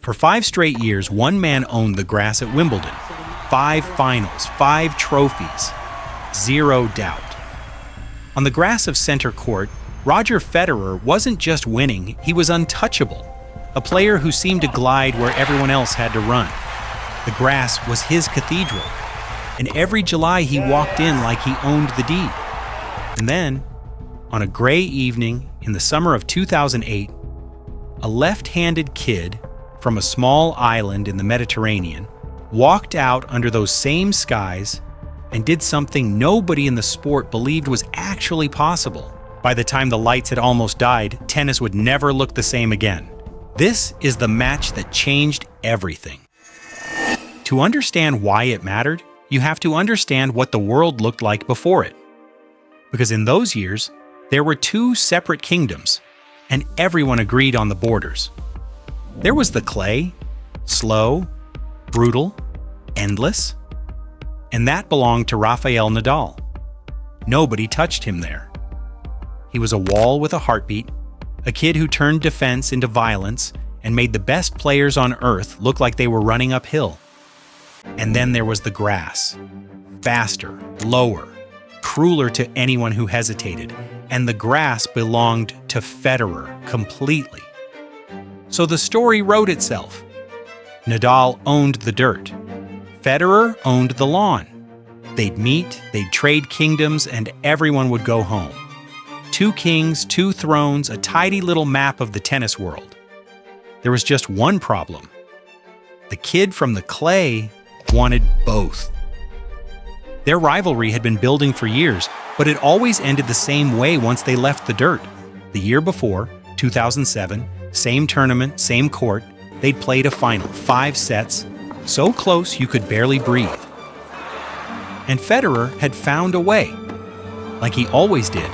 For 5 straight years, one man owned the grass at Wimbledon. 5 finals, 5 trophies, 0 doubt. On the grass of center court, Roger Federer wasn't just winning, he was untouchable. A player who seemed to glide where everyone else had to run. The grass was his cathedral, and every July he walked in like he owned the deed. And then, on a gray evening in the summer of 2008, a left-handed kid from a small island in the Mediterranean walked out under those same skies and did something nobody in the sport believed was actually possible. By the time the lights had almost died, tennis would never look the same again. This is the match that changed everything. To understand why it mattered, you have to understand what the world looked like before it. Because in those years, there were 2 separate kingdoms, and everyone agreed on the borders. There was the clay, slow, brutal, endless, and that belonged to Rafael Nadal. Nobody touched him there. He was a wall with a heartbeat, a kid who turned defense into violence and made the best players on earth look like they were running uphill. And then there was the grass. Faster, lower, crueler to anyone who hesitated, and the grass belonged to Federer completely. So the story wrote itself. Nadal owned the dirt. Federer owned the lawn. They'd meet, they'd trade kingdoms, and everyone would go home. 2 kings, 2 thrones, a tidy little map of the tennis world. There was just one problem. The kid from the clay wanted both. Their rivalry had been building for years, but it always ended the same way once they left the dirt. The year before, 2007, same tournament, same court, they'd played a final, 5 sets, so close you could barely breathe. And Federer had found a way, like he always did,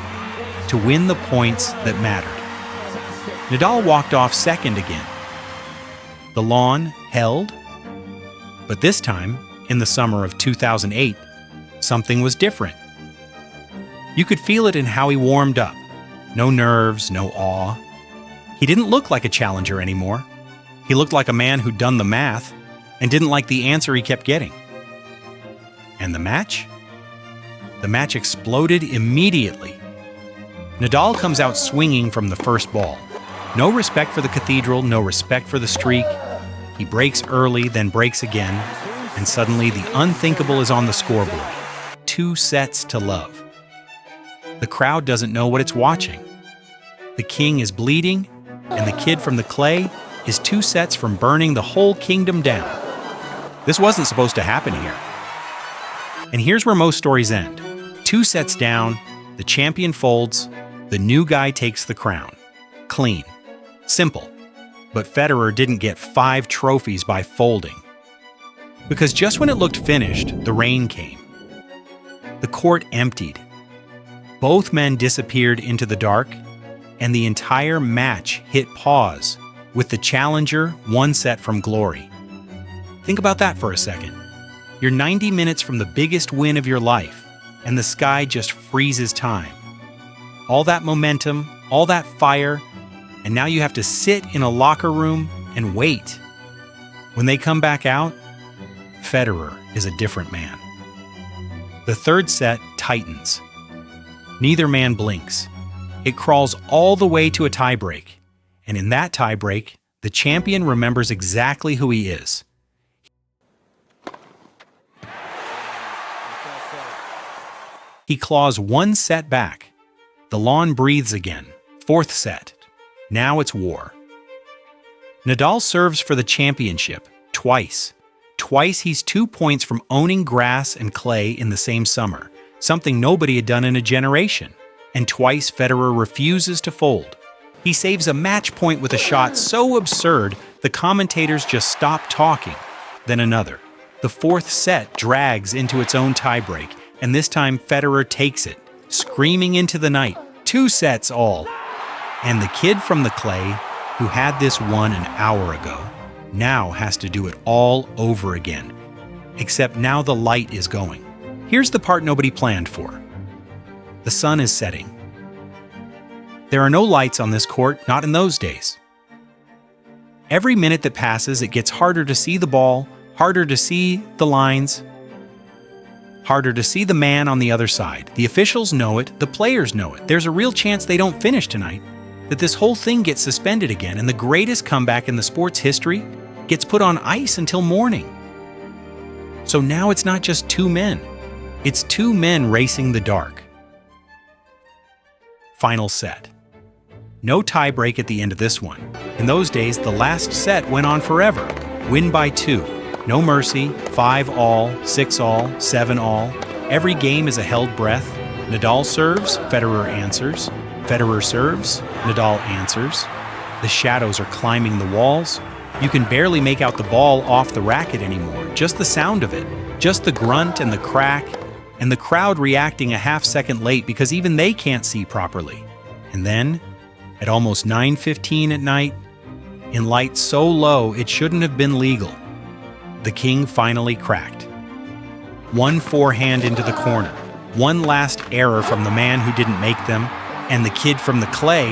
to win the points that mattered. Nadal walked off second again. The lawn held, but this time, in the summer of 2008, something was different. You could feel it in how he warmed up. No nerves, no awe. He didn't look like a challenger anymore. He looked like a man who'd done the math and didn't like the answer he kept getting. And the match? The match exploded immediately. Nadal comes out swinging from the first ball. No respect for the cathedral, no respect for the streak. He breaks early, then breaks again, and suddenly the unthinkable is on the scoreboard. 2 sets to love. The crowd doesn't know what it's watching. The king is bleeding, and the kid from the clay is 2 sets from burning the whole kingdom down. This wasn't supposed to happen here. And here's where most stories end. 2 sets down, the champion folds, the new guy takes the crown. Clean. Simple. But Federer didn't get 5 trophies by folding. Because just when it looked finished, the rain came. The court emptied. Both men disappeared into the dark, and the entire match hit pause, with the challenger 1 set from glory. Think about that for a second. You're 90 minutes from the biggest win of your life, and the sky just freezes time. All that momentum, all that fire, and now you have to sit in a locker room and wait. When they come back out, Federer is a different man. The 3rd set tightens. Neither man blinks. It crawls all the way to a tiebreak, and in that tiebreak, the champion remembers exactly who he is. He claws 1 set back. The lawn breathes again. 4th set. Now it's war. Nadal serves for the championship twice. Twice he's 2 points from owning grass and clay in the same summer, something nobody had done in a generation. And twice Federer refuses to fold. He saves a match point with a shot so absurd the commentators just stop talking. Then another. The 4th set drags into its own tiebreak, and this time Federer takes it, screaming into the night. 2 sets all. And the kid from the clay, who had this won an hour ago, now has to do it all over again. Except now the light is going. Here's the part nobody planned for. The sun is setting. There are no lights on this court, not in those days. Every minute that passes, it gets harder to see the ball, harder to see the lines, harder to see the man on the other side. The officials know it, the players know it. There's a real chance they don't finish tonight, that this whole thing gets suspended again, and the greatest comeback in the sport's history gets put on ice until morning. So now it's not just two men. It's two men racing the dark. Final set. No tie-break at the end of this one. In those days, the last set went on forever. Win by 2. No mercy. 5-all, 6-all, 7-all. Every game is a held breath. Nadal serves, Federer answers. Federer serves, Nadal answers. The shadows are climbing the walls. You can barely make out the ball off the racket anymore. Just the sound of it. Just the grunt and the crack. And the crowd reacting a half-second late because even they can't see properly. And then, at almost 9:15 at night, in light so low it shouldn't have been legal, the king finally cracked. One forehand into the corner, one last error from the man who didn't make them, and the kid from the clay,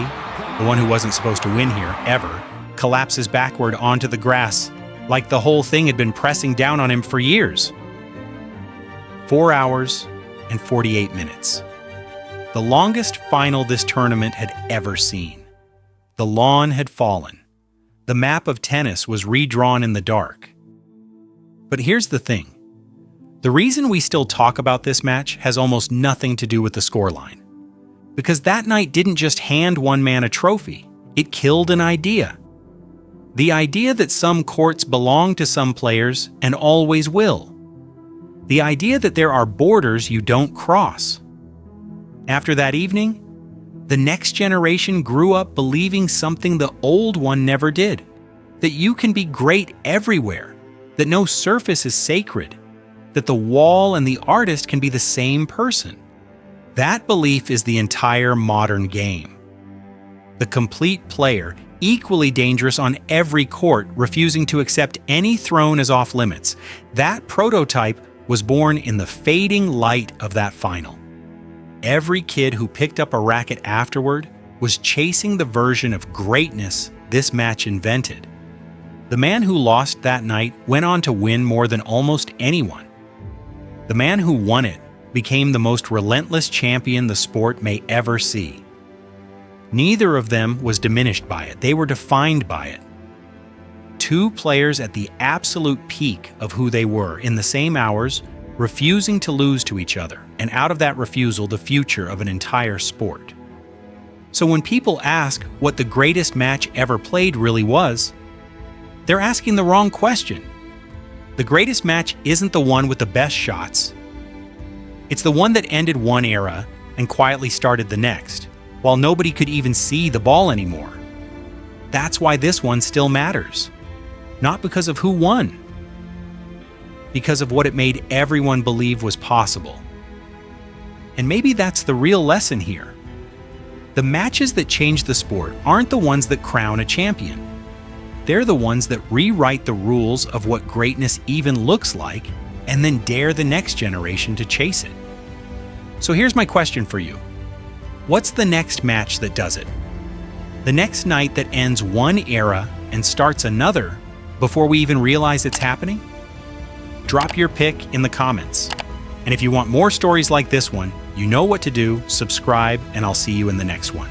the one who wasn't supposed to win here, ever, collapses backward onto the grass like the whole thing had been pressing down on him for years. 4 hours and 48 minutes. The longest final this tournament had ever seen. The lawn had fallen. The map of tennis was redrawn in the dark. But here's the thing. The reason we still talk about this match has almost nothing to do with the scoreline. Because that night didn't just hand one man a trophy, it killed an idea. The idea that some courts belong to some players and always will. The idea that there are borders you don't cross. After that evening, the next generation grew up believing something the old one never did. That you can be great everywhere. That no surface is sacred. That the wall and the artist can be the same person. That belief is the entire modern game. The complete player, equally dangerous on every court, refusing to accept any throne as off limits. That prototype was born in the fading light of that final. Every kid who picked up a racket afterward was chasing the version of greatness this match invented. The man who lost that night went on to win more than almost anyone. The man who won it became the most relentless champion the sport may ever see. Neither of them was diminished by it, they were defined by it. Two players at the absolute peak of who they were in the same hours, refusing to lose to each other, and out of that refusal, the future of an entire sport. So when people ask what the greatest match ever played really was, they're asking the wrong question. The greatest match isn't the one with the best shots. It's the one that ended one era and quietly started the next, while nobody could even see the ball anymore. That's why this one still matters. Not because of who won, because of what it made everyone believe was possible. And maybe that's the real lesson here. The matches that change the sport aren't the ones that crown a champion. They're the ones that rewrite the rules of what greatness even looks like and then dare the next generation to chase it. So here's my question for you. What's the next match that does it? The next night that ends one era and starts another before we even realize it's happening? Drop your pick in the comments. And if you want more stories like this one, you know what to do, subscribe, and I'll see you in the next one.